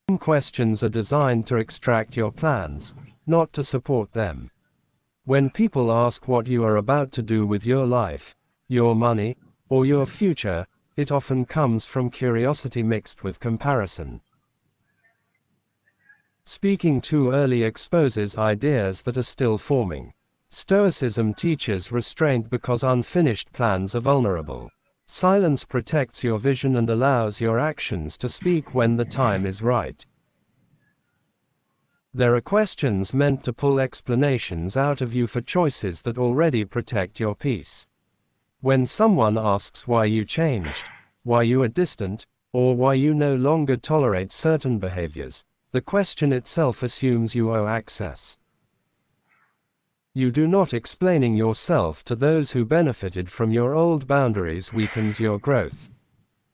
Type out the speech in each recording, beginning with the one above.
Some questions are designed to extract your plans, not to support them. When people ask what you are about to do with your life, your money, or your future, it often comes from curiosity mixed with comparison. Speaking too early exposes ideas that are still forming. Stoicism teaches restraint because unfinished plans are vulnerable. Silence protects your vision and allows your actions to speak when the time is right. There are questions meant to pull explanations out of you for choices that already protect your peace. When someone asks why you changed, why you are distant, or why you no longer tolerate certain behaviors, the question itself assumes you owe access. You do not explaining yourself to those who benefited from your old boundaries weakens your growth.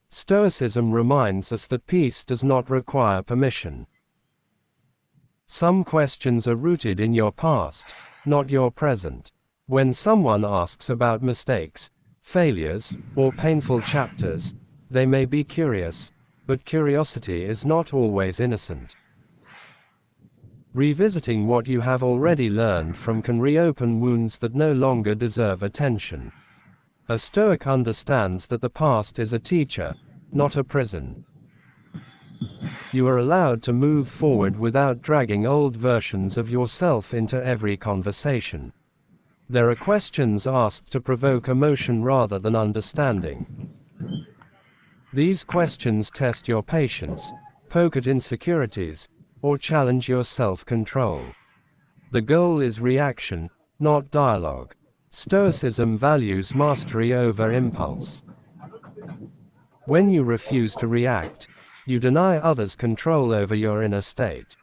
Stoicism reminds us that peace does not require permission. Some questions are rooted in your past, not your present. When someone asks about mistakes, failures, or painful chapters, they may be curious, but curiosity is not always innocent. Revisiting what you have already learned from can reopen wounds that no longer deserve attention. A Stoic understands that the past is a teacher, not a prison. You are allowed to move forward without dragging old versions of yourself into every conversation. There are questions asked to provoke emotion rather than understanding. These questions test your patience, poke at insecurities, or challenge your self-control. The goal is reaction, not dialogue. Stoicism values mastery over impulse. When you refuse to react, you deny others control over your inner state.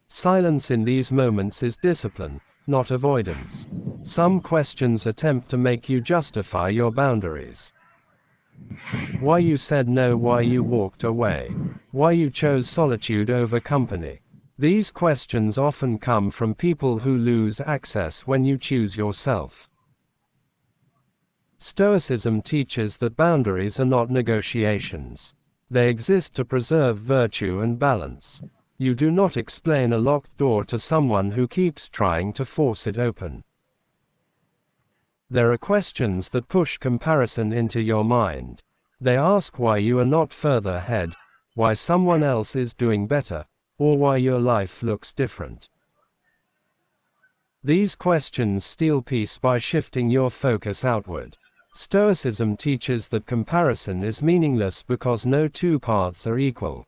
Silence in these moments is discipline, not avoidance. Some questions attempt to make you justify your boundaries. Why you said no, why you walked away, why you chose solitude over company. These questions often come from people who lose access when you choose yourself. Stoicism teaches that boundaries are not negotiations. They exist to preserve virtue and balance. You do not explain a locked door to someone who keeps trying to force it open. There are questions that push comparison into your mind. They ask why you are not further ahead, why someone else is doing better, or why your life looks different. These questions steal peace by shifting your focus outward. Stoicism teaches that comparison is meaningless because no two paths are equal.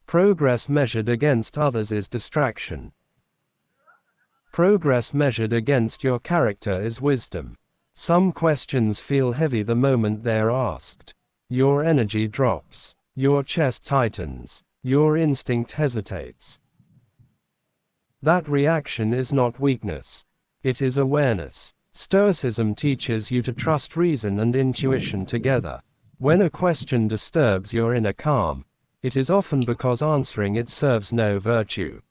Progress measured against others is distraction. Progress measured against your character is wisdom. Some questions feel heavy the moment they are asked. Your energy drops. Your chest tightens. Your instinct hesitates. That reaction is not weakness. It is awareness. Stoicism teaches you to trust reason and intuition together. When a question disturbs your inner calm, it is often because answering it serves no virtue.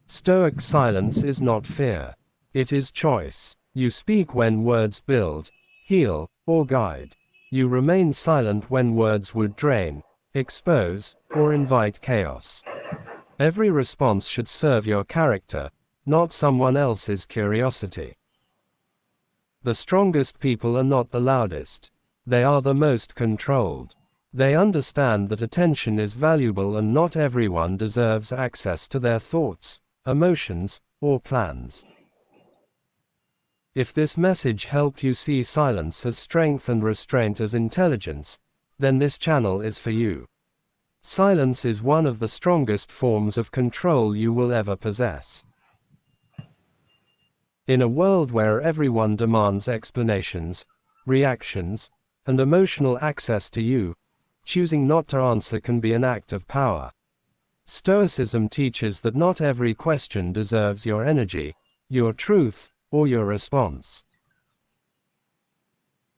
Stoic silence is not fear. It is choice. You speak when words build, heal, or guide. You remain silent when words would drain, expose, or invite chaos. Every response should serve your character, not someone else's curiosity. The strongest people are not the loudest. They are the most controlled. They understand that attention is valuable and not everyone deserves access to their thoughts, emotions, or plans. If this message helped you see silence as strength and restraint as intelligence, then this channel is for you. Silence is one of the strongest forms of control you will ever possess. In a world where everyone demands explanations, reactions, and emotional access to you, choosing not to answer can be an act of power. Stoicism teaches that not every question deserves your energy, your truth, or your response.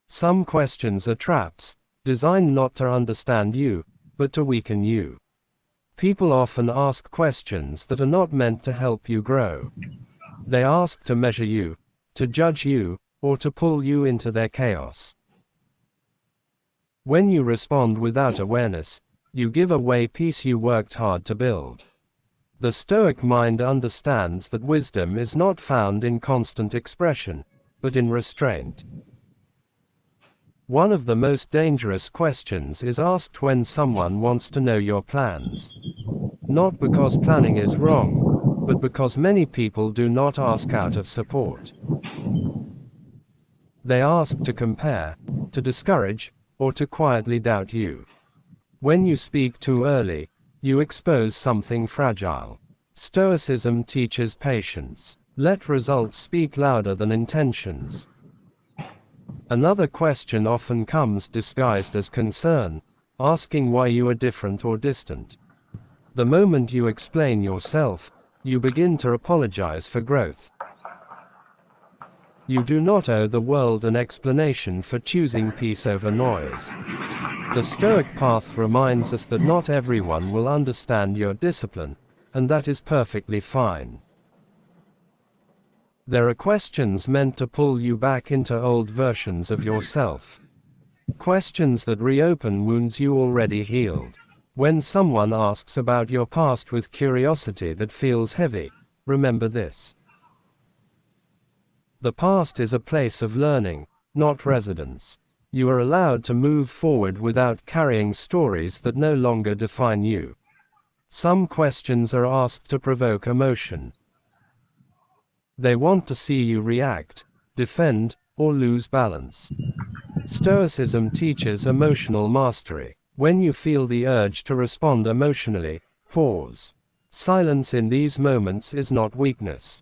Some questions are traps, designed not to understand you, but to weaken you. People often ask questions that are not meant to help you grow. They ask to measure you, to judge you, or to pull you into their chaos. When you respond without awareness, You give away peace you worked hard to build. The Stoic mind understands that wisdom is not found in constant expression, but in restraint. One of the most dangerous questions is asked when someone wants to know your plans. Not because planning is wrong, but because many people do not ask out of support. They ask to compare, to discourage, or to quietly doubt you. When you speak too early, you expose something fragile. Stoicism teaches patience. Let results speak louder than intentions. Another question often comes disguised as concern, asking why you are different or distant. The moment you explain yourself, you begin to apologize for growth. You do not owe the world an explanation for choosing peace over noise. The Stoic path reminds us that not everyone will understand your discipline, and that is perfectly fine. There are questions meant to pull you back into old versions of yourself. Questions that reopen wounds you already healed. When someone asks about your past with curiosity that feels heavy, remember this. The past is a place of learning, not residence. You are allowed to move forward without carrying stories that no longer define you. Some questions are asked to provoke emotion. They want to see you react, defend, or lose balance. Stoicism teaches emotional mastery. When you feel the urge to respond emotionally, pause. Silence in these moments is not weakness.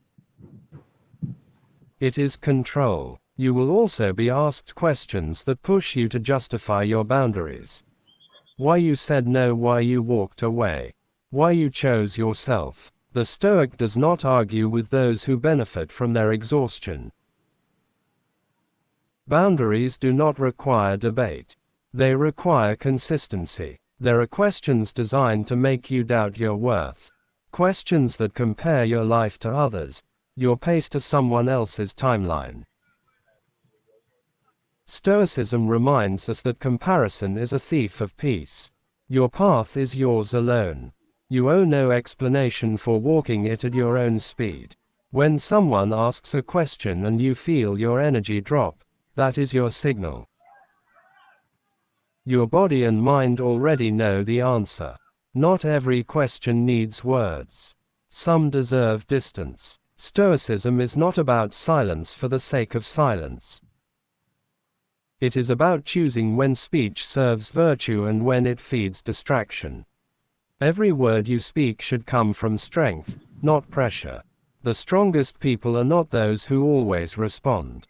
It is control. You will also be asked questions that push you to justify your boundaries. Why you said no, why you walked away, why you chose yourself. The Stoic does not argue with those who benefit from their exhaustion. Boundaries do not require debate. They require consistency. There are questions designed to make you doubt your worth. Questions that compare your life to others, your pace to someone else's timeline. Stoicism reminds us that comparison is a thief of peace. Your path is yours alone. You owe no explanation for walking it at your own speed. When someone asks a question and you feel your energy drop, that is your signal. Your body and mind already know the answer. Not every question needs words. Some deserve distance. Stoicism is not about silence for the sake of silence. It is about choosing when speech serves virtue and when it feeds distraction. Every word you speak should come from strength, not pressure. The strongest people are not those who always respond.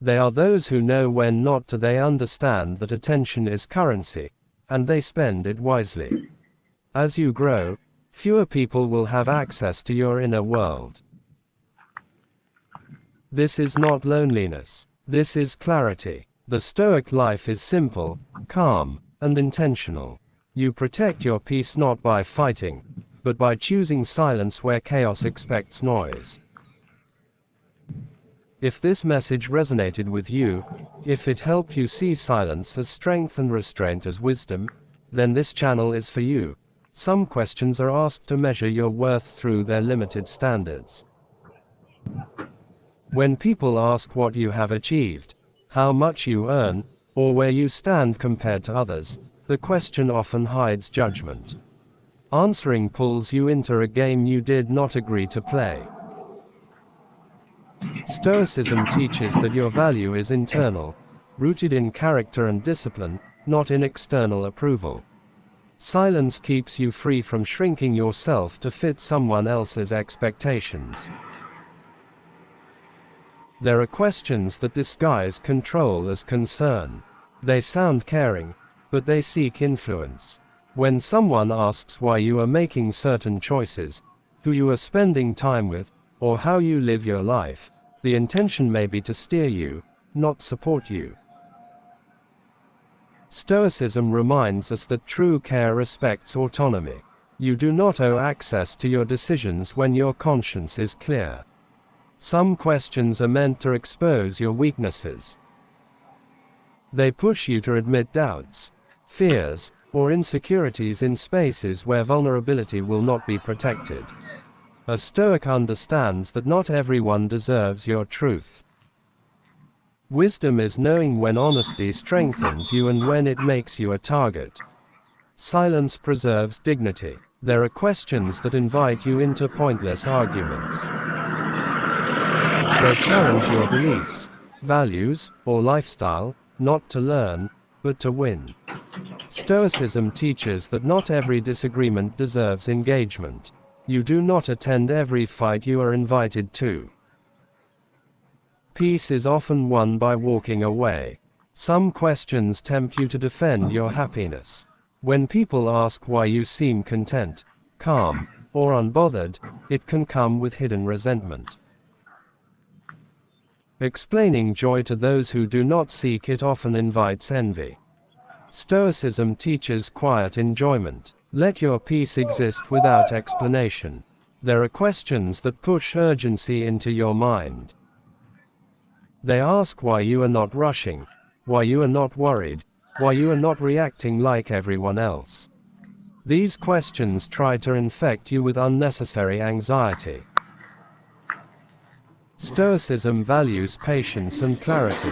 They are those who know when not to. They understand that attention is currency, and they spend it wisely. As you grow, fewer people will have access to your inner world. This is not loneliness. This is clarity. The Stoic life is simple, calm, and intentional. You protect your peace not by fighting, but by choosing silence where chaos expects noise. If this message resonated with you, if it helped you see silence as strength and restraint as wisdom, then this channel is for you. Some questions are asked to measure your worth through their limited standards. When people ask what you have achieved, how much you earn, or where you stand compared to others, the question often hides judgment. Answering pulls you into a game you did not agree to play. Stoicism teaches that your value is internal, rooted in character and discipline, not in external approval. Silence keeps you free from shrinking yourself to fit someone else's expectations. There are questions that disguise control as concern. They sound caring, but they seek influence. When someone asks why you are making certain choices, who you are spending time with, or how you live your life, the intention may be to steer you, not support you. Stoicism reminds us that true care respects autonomy. You do not owe access to your decisions when your conscience is clear. Some questions are meant to expose your weaknesses. They push you to admit doubts, fears, or insecurities in spaces where vulnerability will not be protected. A Stoic understands that not everyone deserves your truth. Wisdom is knowing when honesty strengthens you and when it makes you a target. Silence preserves dignity. There are questions that invite you into pointless arguments. They challenge your beliefs, values, or lifestyle, not to learn, but to win. Stoicism teaches that not every disagreement deserves engagement. You do not attend every fight you are invited to. Peace is often won by walking away. Some questions tempt you to defend your happiness. When people ask why you seem content, calm, or unbothered, it can come with hidden resentment. Explaining joy to those who do not seek it often invites envy. Stoicism teaches quiet enjoyment. Let your peace exist without explanation. There are questions that push urgency into your mind. They ask why you are not rushing, why you are not worried, why you are not reacting like everyone else. These questions try to infect you with unnecessary anxiety. Stoicism values patience and clarity.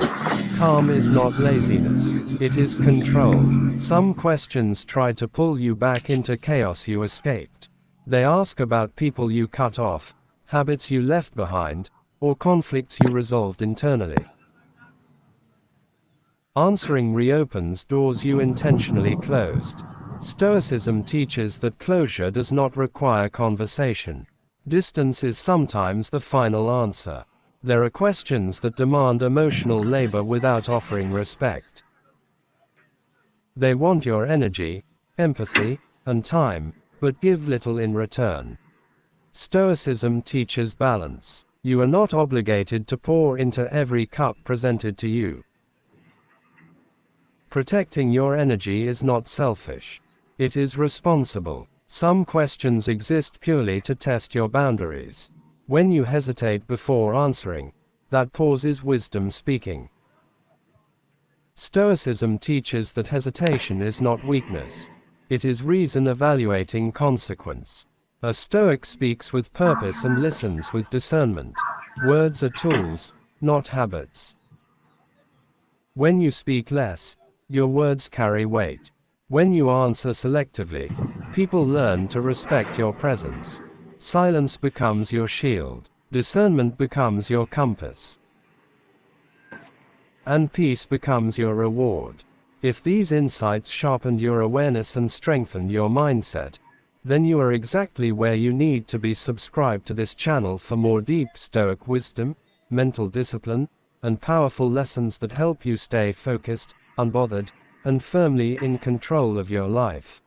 Calm is not laziness, it is control. Some questions try to pull you back into chaos you escaped. They ask about people you cut off, habits you left behind, or conflicts you resolved internally. Answering reopens doors you intentionally closed. Stoicism teaches that closure does not require conversation. Distance is sometimes the final answer. There are questions that demand emotional labor without offering respect. They want your energy, empathy, and time, but give little in return. Stoicism teaches balance. You are not obligated to pour into every cup presented to you. Protecting your energy is not selfish. It is responsible. Some questions exist purely to test your boundaries. When you hesitate before answering, that pause is wisdom speaking. Stoicism teaches that hesitation is not weakness. It is reason evaluating consequence. A Stoic speaks with purpose and listens with discernment. Words are tools, not habits. When you speak less, your words carry weight. When you answer selectively, people learn to respect your presence. Silence becomes your shield. Discernment becomes your compass. And peace becomes your reward. If these insights sharpened your awareness and strengthened your mindset, then you are exactly where you need to be. Subscribe to this channel for more deep Stoic wisdom, mental discipline, and powerful lessons that help you stay focused, unbothered, and firmly in control of your life.